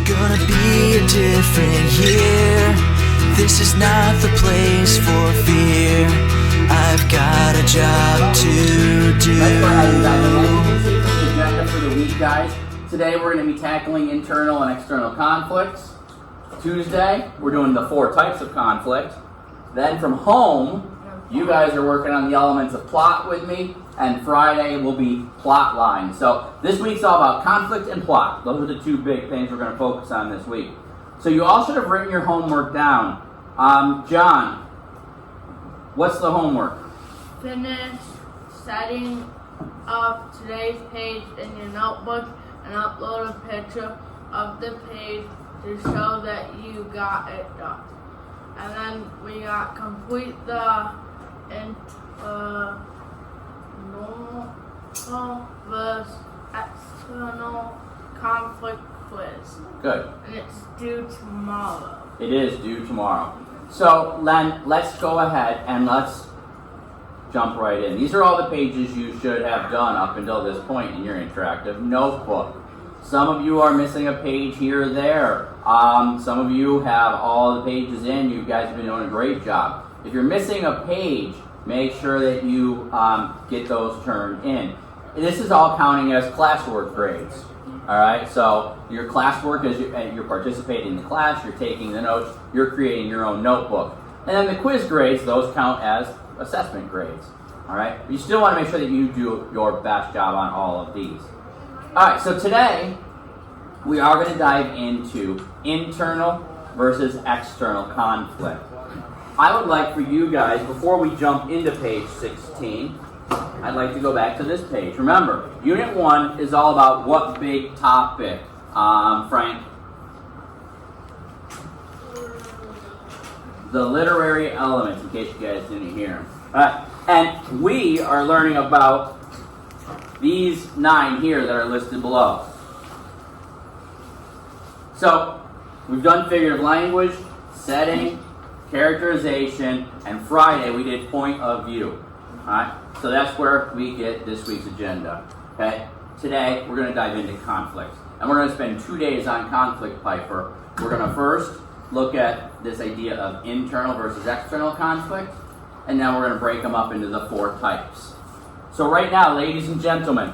gonna be a different year. This is not the place for fear. I've got a job to do. The agenda for the week, guys. Today we're going to be tackling internal and external conflicts. Tuesday, we're doing the 4 types of conflict. Then from home, you guys are working on the elements of plot with me, and Friday will be plot lines. So this week's all about conflict and plot. Those are the 2 big things we're going to focus on this week. So you all should have written your homework down. John, what's the homework? Finish setting up today's page in your notebook and upload a picture of the page to show that you got it done. And then we got complete the internal versus external conflict quiz. Good. And it's due tomorrow. It is due tomorrow. So Len, let's go ahead and let's jump right in. These are all the pages you should have done up until this point in your interactive notebook. Some of you are missing a page here or there. Some of you have all the pages in. You guys have been doing a great job. If you're missing a page, make sure that you get those turned in. This is all counting as classwork grades. All right, so your classwork is you're participating in the class, you're taking the notes, you're creating your own notebook. And then the quiz grades, those count as assessment grades. All right, but you still want to make sure that you do your best job on all of these. All right, so today we are going to dive into internal versus external conflict. I would like for you guys, before we jump into page 16, I'd like to go back to this page. Remember, Unit 1 is all about what big topic, Frank? The literary elements, in case you guys didn't hear. All right, and we are learning about these 9 here that are listed below. So, we've done figurative language, setting, characterization, and Friday we did point of view. Alright, so that's where we get this week's agenda. Okay, today we're going to dive into conflict. And we're going to spend 2 days on conflict, Piper. We're going to first look at this idea of internal versus external conflict, and then we're going to break them up into the 4 types. So right now, ladies and gentlemen,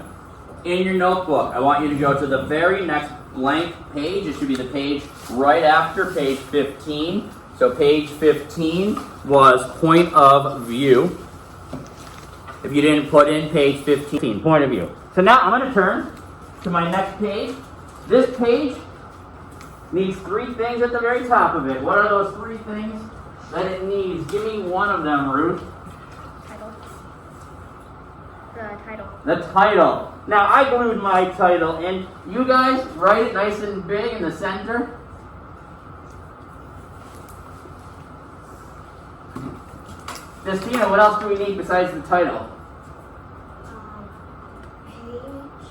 in your notebook, I want you to go to the very next blank page. It should be the page right after page 15. So page 15 was point of view. If you didn't put in page 15, point of view. So now I'm going to turn to my next page. This page needs 3 things at the very top of it. What are those 3 things that it needs? Give me one of them, Ruth. The title. Now, I glued my title in. You guys write it nice and big in the center. Justina, what else do we need besides the title?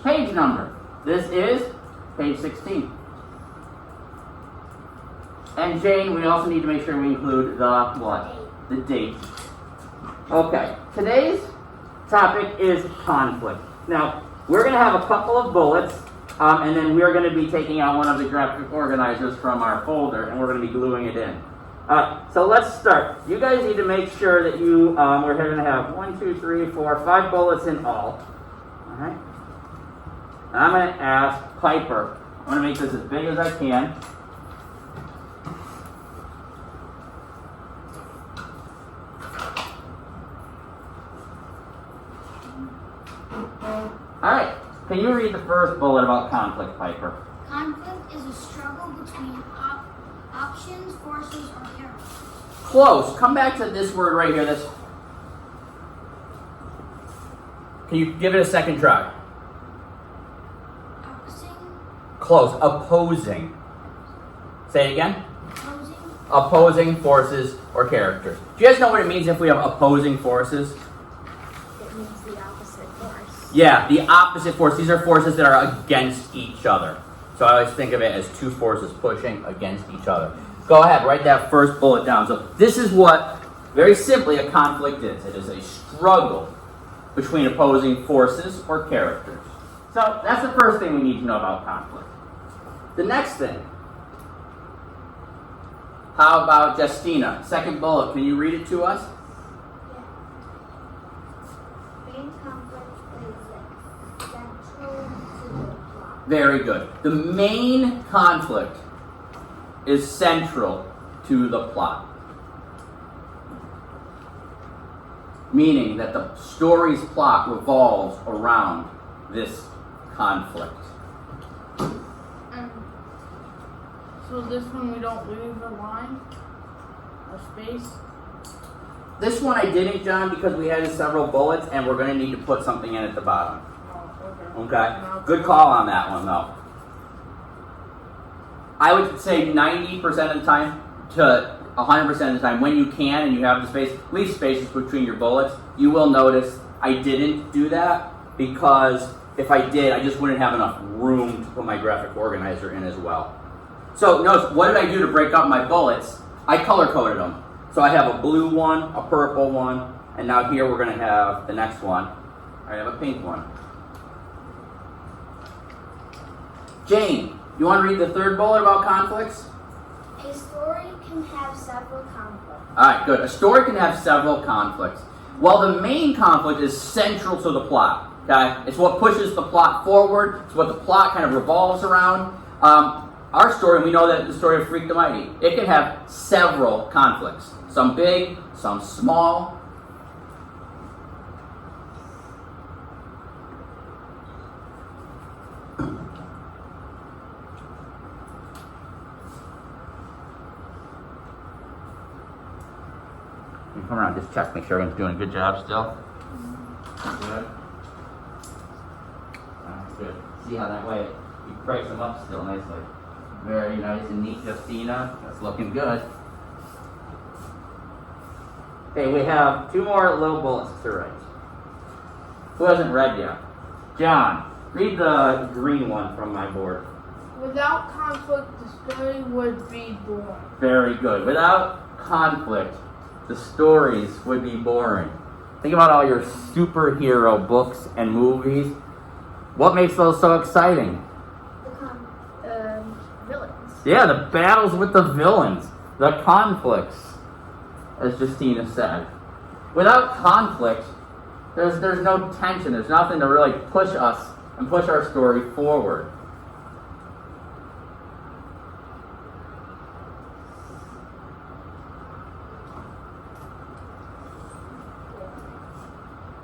Page number. This is page 16. And Jane, we also need to make sure we include the what? The date. Okay. Today's topic is conflict. Now, we're going to have a couple of bullets, and then we're going to be taking out one of the graphic organizers from our folder, and we're going to be gluing it in. So let's start. You guys need to make sure that you, we're going to have 1, 2, 3, 4, 5 bullets in all. All right. And I'm going to ask Piper. I'm going to make this as big as I can. All right. Can you read the first bullet about conflict, Piper? Conflict is a struggle between options, forces, or characters. Close. Come back to this word right here. This. Can you give it a second try? Opposing. Close. Opposing. Say it again. Opposing. Opposing forces or characters. Do you guys know what it means if we have opposing forces? It means the opposite force. Yeah, the opposite force. These are forces that are against each other. So I always think of it as 2 forces pushing against each other. Go ahead, write that first bullet down. So this is what, very simply, a conflict is. It is a struggle between opposing forces or characters. So that's the first thing we need to know about conflict. The next thing How about Justina? Second bullet, can you read it to us? Main conflict is central to the plot. Very good. The main conflict is central to the plot. Meaning that the story's plot revolves around this conflict. So this one we don't leave a line or space? This one I didn't, John, because we had several bullets and we're going to need to put something in at the bottom. Oh, Okay? Good call on that one, though. I would say 90% of the time to 100% of the time, when you can and you have the space, leave spaces between your bullets. You will notice I didn't do that because if I did, I just wouldn't have enough room to put my graphic organizer in as well. So notice, what did I do to break up my bullets? I color-coded them. So I have a blue one, a purple one, and now here we're going to have the next one. I have a pink one. Jane, you want to read the third bullet about conflicts? A story can have several conflicts. All right, good. A story can have several conflicts. Well, the main conflict is central to the plot. Okay, it's what pushes the plot forward. It's what the plot kind of revolves around. Our story, we know that the story of Freak the Mighty, it can have several conflicts. Some big, some small. Come around, just check, make sure everyone's doing a good job still. Good. That's good. See how that way you price them up still nicely. Very nice and neat, Justina. That's looking good. Okay, we have two more little bullets to write. Who hasn't read yet? John, read the green one from my board. Without conflict, the story would be boring. Very good. Without conflict, the stories would be boring. Think about all your superhero books and movies. What makes those so exciting? Villains. Yeah, the battles with the villains, the conflicts, as Justina said. Without conflict, there's no tension. There's nothing to really push us and push our story forward.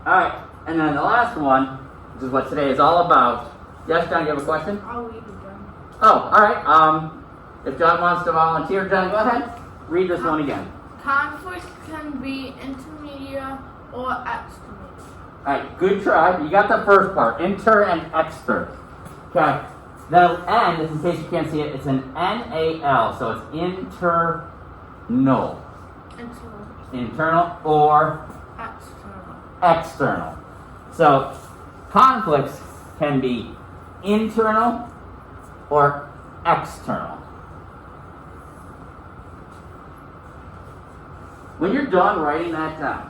Alright, and then the last one, which is what today is all about. Yes, John, you have a question? I'll read it, John. Oh, alright. If John wants to volunteer, John, go ahead. Read this one again. Conflict can be intermediate or external. Alright, good try. You got the first part, inter and exter. Okay. The N, just in case you can't see it, it's an N-A-L, so it's internal. Internal or external. So, conflicts can be internal or external. When you're done writing that down,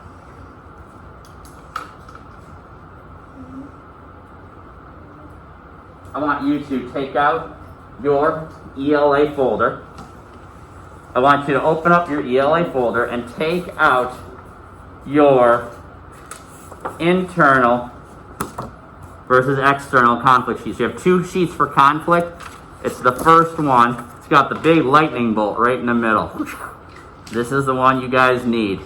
I want you to take out your ELA folder. I want you to open up your ELA folder and take out your internal versus external conflict sheets. You have two sheets for conflict. It's the first one. It's got the big lightning bolt right in the middle. This is the one you guys need.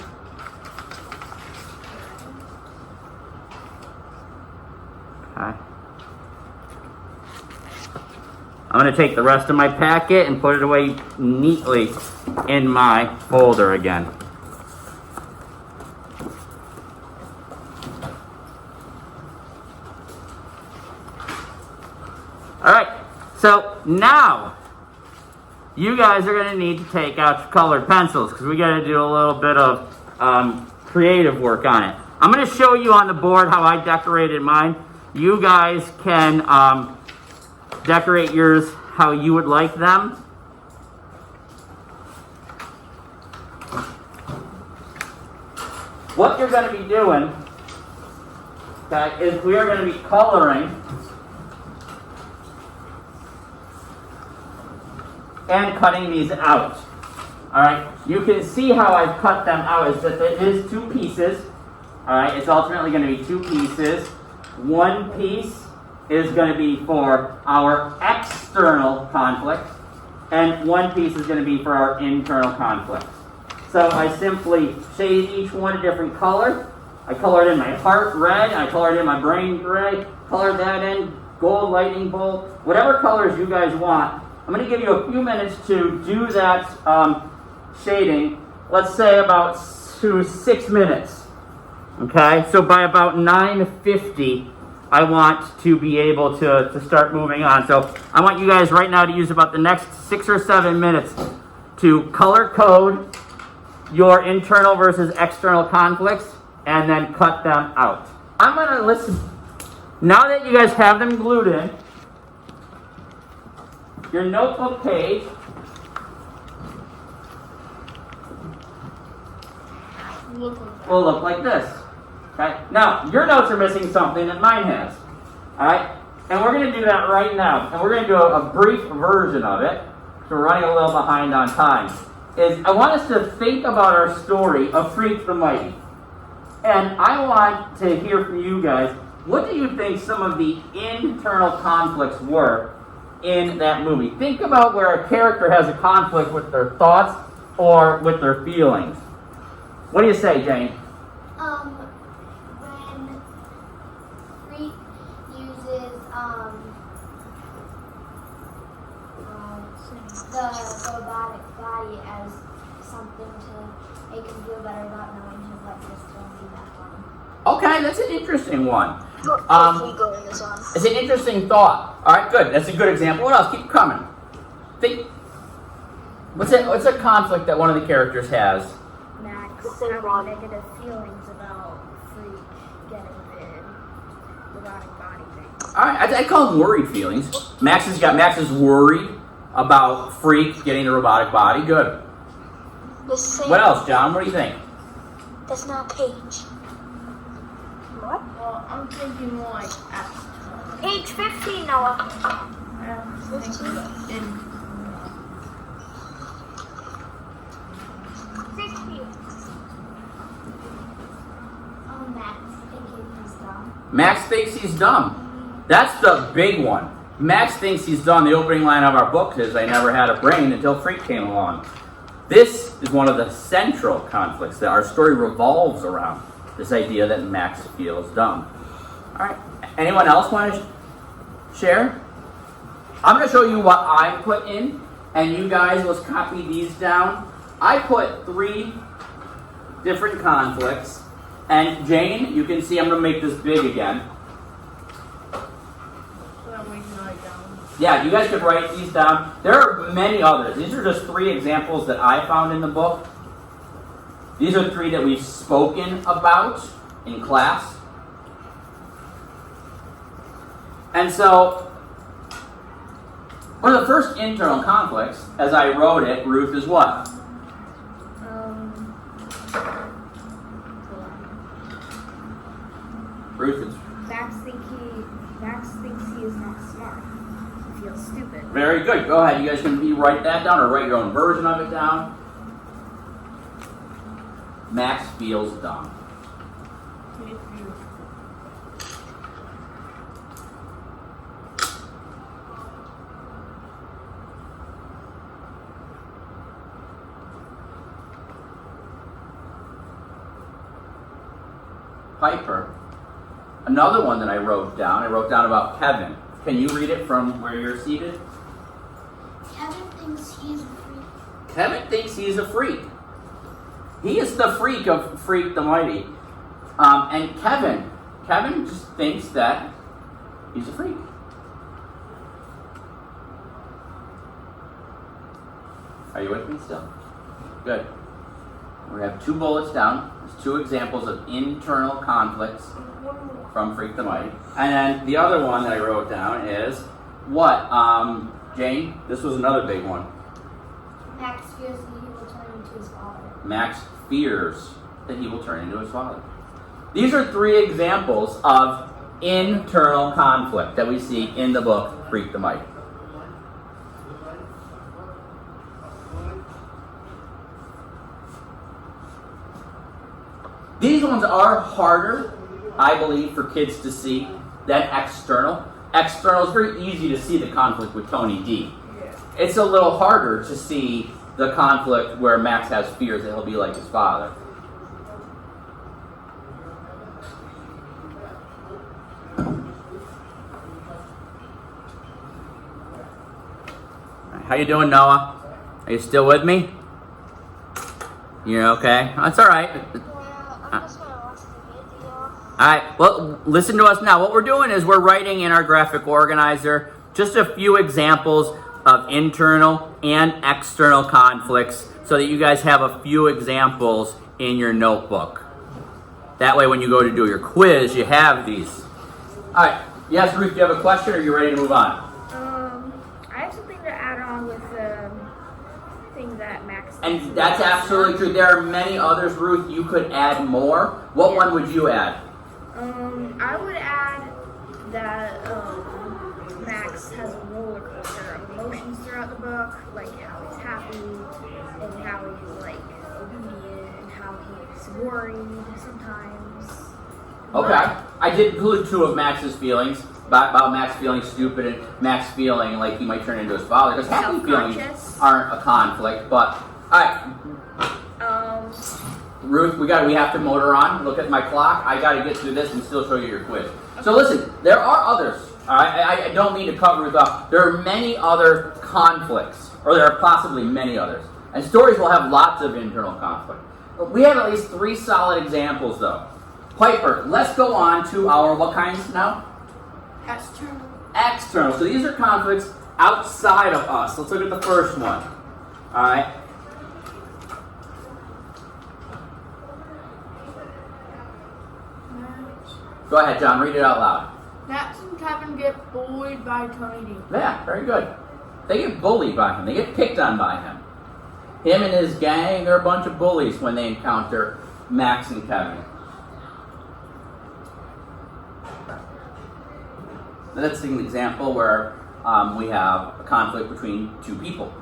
Okay. I'm going to take the rest of my packet and put it away neatly in my folder again. Alright, so now you guys are going to need to take out your colored pencils because we got to do a little bit of creative work on it. I'm going to show you on the board how I decorated mine. You guys can decorate yours how you would like them. What you're going to be doing, okay, is we are going to be coloring and cutting these out. All right, you can see how I've cut them out. Is that it is two pieces. All right, it's ultimately going to be two pieces. One piece is going to be for our external conflict, and one piece is going to be for our internal conflict. So I simply shade each one a different color. I colored in my heart red, I colored in my brain gray, colored that in gold, lightning bolt, whatever colors you guys want. I'm going to give you a few minutes to do that shading, let's say about 6 minutes. Okay, so by about 9:50, I want to be able to start moving on. So I want you guys right now to use about the next 6 or 7 minutes to color code your internal versus external conflicts and then cut them out. I'm going to listen. Now that you guys have them glued in, your notebook page will look like this. Okay? Now, your notes are missing something that mine has. Alright? And we're going to do that right now. And we're going to do a brief version of it. So we're running a little behind on time. I want us to think about our story of Freak the Mighty. And I want to hear from you guys, what do you think some of the internal conflicts were in that movie? Think about where a character has a conflict with their thoughts or with their feelings. What do you say, Jane? When Freak uses the robotic body as something to make him feel better about knowing his likeness won't be that fun. Okay, that's an interesting one. It's an interesting thought. All right, good. That's a good example. What else? Keep coming. Think. What's a conflict that one of the characters has? Max having negative feelings about Freak getting the robotic body thing. All right, I call them worried feelings. Max is worried about Freak getting the robotic body. Good. What else, John? What do you think? That's not a page. What? Well, I'm thinking more like Page 15, Noah. 15. 16. Max thinks he's dumb. That's the big one. Max thinks he's dumb. The opening line of our book is, I never had a brain until Freak came along. This is one of the central conflicts that our story revolves around. This idea that Max feels dumb. All right. Anyone else want to share? I'm going to show you what I put in, and you guys, let's copy these down. I put 3 different conflicts, and Jane, you can see I'm going to make this big again. So that we can write down. Yeah, you guys could write these down. There are many others. These are just 3 examples that I found in the book. These are 3 that we've spoken about in class. And so, one of the first internal conflicts, as I wrote it, Ruth, is what? Ruth is... Max thinks he is not smart. He feels stupid. Very good. Go ahead. You guys can write that down or write your own version of it down. Max feels dumb. Piper. Another one that I wrote down about Kevin. Can you read it from where you're seated? Kevin thinks he's a freak. Kevin thinks he's a freak. He is the freak of Freak the Mighty. And Kevin just thinks that he's a freak. Are you with me still? Good. We have 2 bullets down. There's 2 examples of internal conflicts from Freak the Mighty. And then the other one that I wrote down is what? Jane, this was another big one. Max fears that he will turn into his father. Max fears that he will turn into his father. These are 3 examples of internal conflict that we see in the book Freak the Mighty. these ones are harder, I believe, for kids to see than external. External is very easy to see the conflict with Tony D. It's a little harder to see the conflict where Max has fears that he'll be like his father. How you doing, Noah? Are you still with me? You're okay? That's all right. I'm just gonna watch the video. All right, well, listen to us now. What we're doing is we're writing in our graphic organizer just a few examples of internal and external conflicts so that you guys have a few examples in your notebook. That way when you go to do your quiz, you have these. All right, yes, Ruth, do you have a question or are you ready to move on? I have something to add on with the thing that Max did. And that's absolutely true. There are many others, Ruth. You could add more. What one would you add? I would add that Max has a roller coaster of emotions throughout the book, like how he's happy and how he's like obedient and how he's worried sometimes. Okay. I did include two of Max's feelings, about Max feeling stupid and Max feeling like he might turn into his father, because happy feelings aren't a conflict, but, alright. Ruth, we have to motor on. Look at my clock. I got to get through this and still show you your quiz. So listen, there are others. Alright, I don't mean to cover it up. There are many other conflicts, or there are possibly many others. And stories will have lots of internal conflict. We have at least 3 solid examples, though. Piper, let's go on to our what kinds now? External. External. So these are conflicts outside of us. Let's look at the first one. All right. Go ahead, John. Read it out loud. Max and Kevin get bullied by Tony D. Yeah, very good. They get bullied by him. They get picked on by him. Him and his gang, they're a bunch of bullies when they encounter Max and Kevin. That's an example where we have a conflict between 2 people.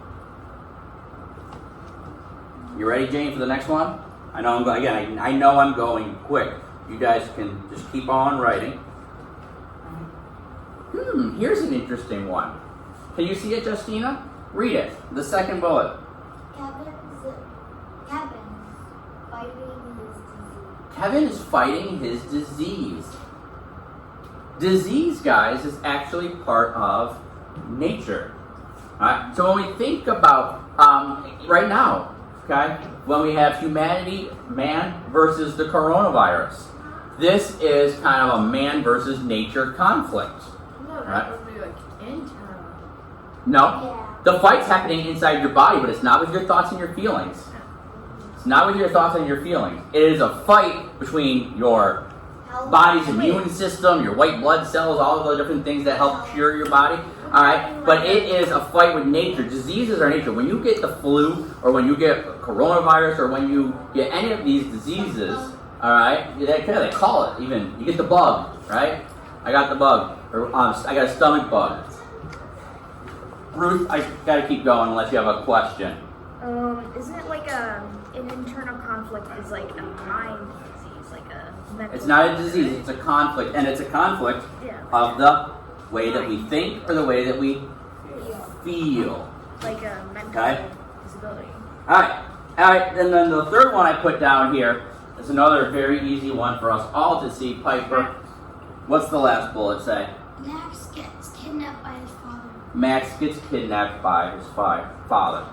You ready, Jane, for the next one? I know I'm going again. I know I'm going quick. You guys can just keep on writing. Here's an interesting one. Can you see it, Justina? Read it. The second bullet. Kevin is fighting his disease. Disease, guys, is actually part of nature. Alright? So when we think about right now, okay, when we have humanity, man versus the coronavirus, this is kind of a man versus nature conflict. No, that would be like internal. No. Yeah. The fight's happening inside your body, but it's not with your thoughts and your feelings. It's not with your thoughts and your feelings. It is a fight between your body's immune system, your white blood cells, all of the different things that help cure your body. Alright? But it is a fight with nature. Diseases are nature. When you get the flu, or when you get coronavirus, or when you get any of these diseases, alright, they call it even. You get the bug, right? I got the bug. Or I got a stomach bug. Ruth, I gotta keep going unless you have a question. Isn't it like an internal conflict is like a mind disease, like a mental? It's not a disease, it's a conflict. And it's a conflict of the way that we think or the way that we feel. Like a mental disability. Alright, and then the third one I put down here is another very easy one for us all to see, Piper. What's the last bullet say? Max gets kidnapped by his father. Max gets kidnapped by his father.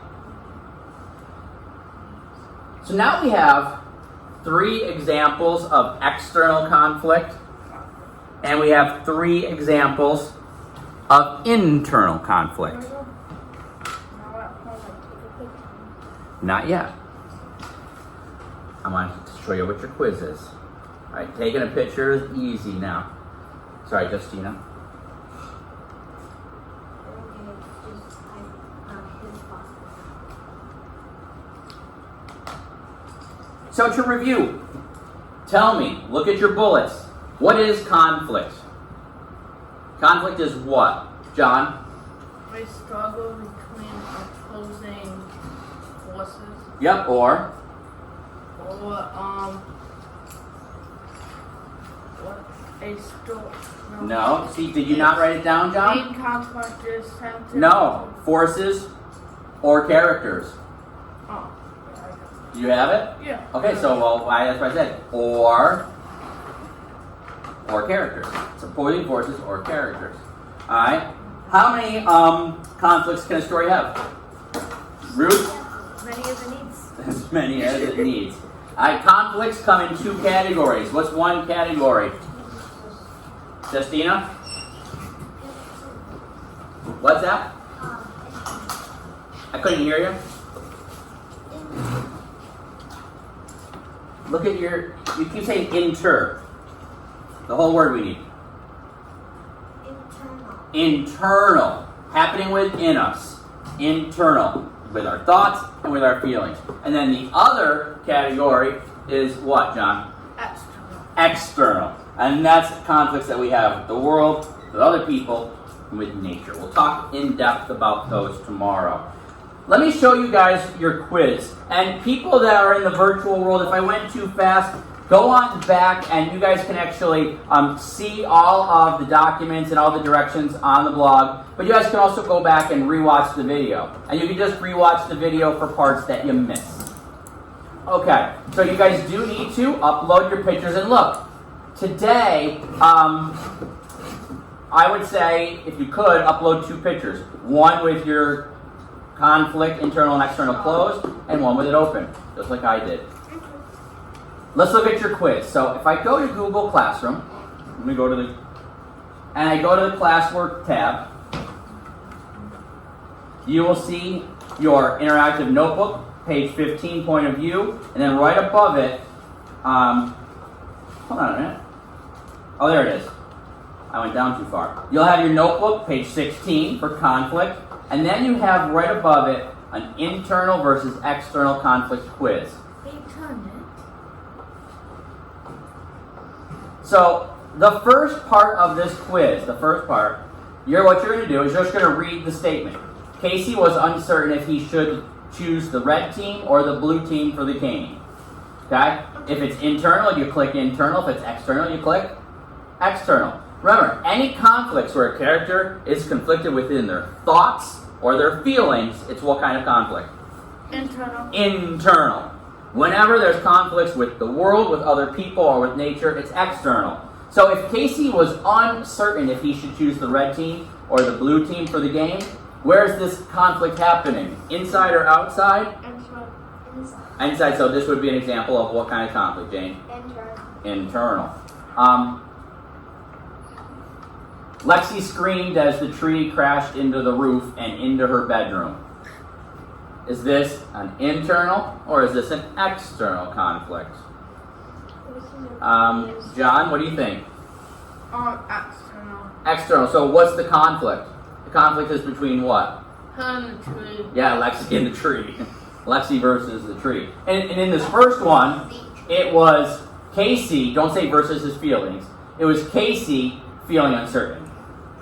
So now we have 3 examples of external conflict, and we have 3 examples of internal conflict. Not yet. I want to show you what your quiz is. All right, taking a picture is easy now. Sorry, Justina. So to review, tell me, look at your bullets. What is conflict? Conflict is what? John? A struggle between opposing forces. Yep, or? a store. No. See, did you not write it down, John? Main conflict is centered. No. Forces or characters. Oh. Do you have it? Yeah. Okay, so that's what I said. Or characters. So opposing forces or characters. Alright. How many conflicts can a story have? Ruth? Many as it needs. As many as it needs. Alright, conflicts come in two categories. What's one category? Justina? What's that? I couldn't hear you. Look at you keep saying inter. The whole word we need. Internal. Happening within us. Internal. With our thoughts and with our feelings. And then the other category is what, John? External. And that's conflicts that we have with the world, with other people, and with nature. We'll talk in depth about those tomorrow. Let me show you guys your quiz. And people that are in the virtual world, if I went too fast, go on back and you guys can actually see all of the documents and all the directions on the blog. But you guys can also go back and rewatch the video. And you can just rewatch the video for parts that you missed. Okay, so you guys do need to upload your pictures. And look, today, I would say, if you could, upload 2 pictures. One with your conflict, internal and external closed, and one with it open, just like I did. Let's look at your quiz. So if I go to Google Classroom, let me go to I go to the Classwork tab, you will see your interactive notebook, page 15, point of view, and then right above it, hold on a minute. Oh, there it is. I went down too far. You'll have your notebook, page 16, for conflict, and then you have right above it an internal versus external conflict quiz. So the first part of this quiz, what you're going to do is you're just going to read the statement. Casey was uncertain if he should choose the red team or the blue team for the game. Okay? If it's internal, you click internal. If it's external, you click external. Remember, any conflicts where a character is conflicted within their thoughts or their feelings, it's what kind of conflict? Internal. Internal. Whenever there's conflicts with the world, with other people, or with nature, it's external. So if Casey was uncertain if he should choose the red team or the blue team for the game, where's this conflict happening? Inside or outside? Inside. Inside, so this would be an example of what kind of conflict, Jane? Internal. Lexi screamed as the tree crashed into the roof and into her bedroom. Is this an internal or is this an external conflict? John, what do you think? External. External. So what's the conflict? The conflict is between what? Her and the tree. Yeah, Lexi and the tree. Lexi versus the tree. And in this first one, it was Casey, don't say versus his feelings. It was Casey feeling uncertain.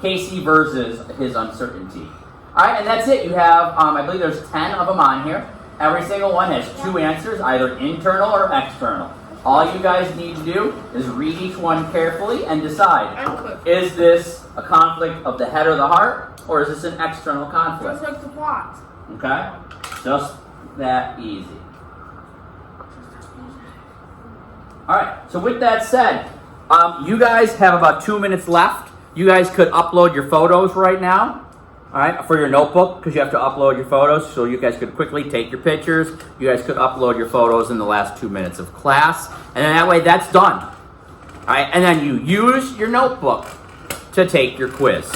Casey versus his uncertainty. Alright, and that's it. You have, I believe there's 10 of them on here. Every single one has 2 answers, either internal or external. All you guys need to do is read each one carefully and decide, is this a conflict of the head or the heart, or is this an external conflict? Just like the plot. Okay? Just that easy. Alright, so with that said, you guys have about 2 minutes left. You guys could upload your photos right now, alright, for your notebook, because you have to upload your photos, so you guys could quickly take your pictures. You guys could upload your photos in the last 2 minutes of class, and then that way that's done. Alright, and then you use your notebook to take your quiz.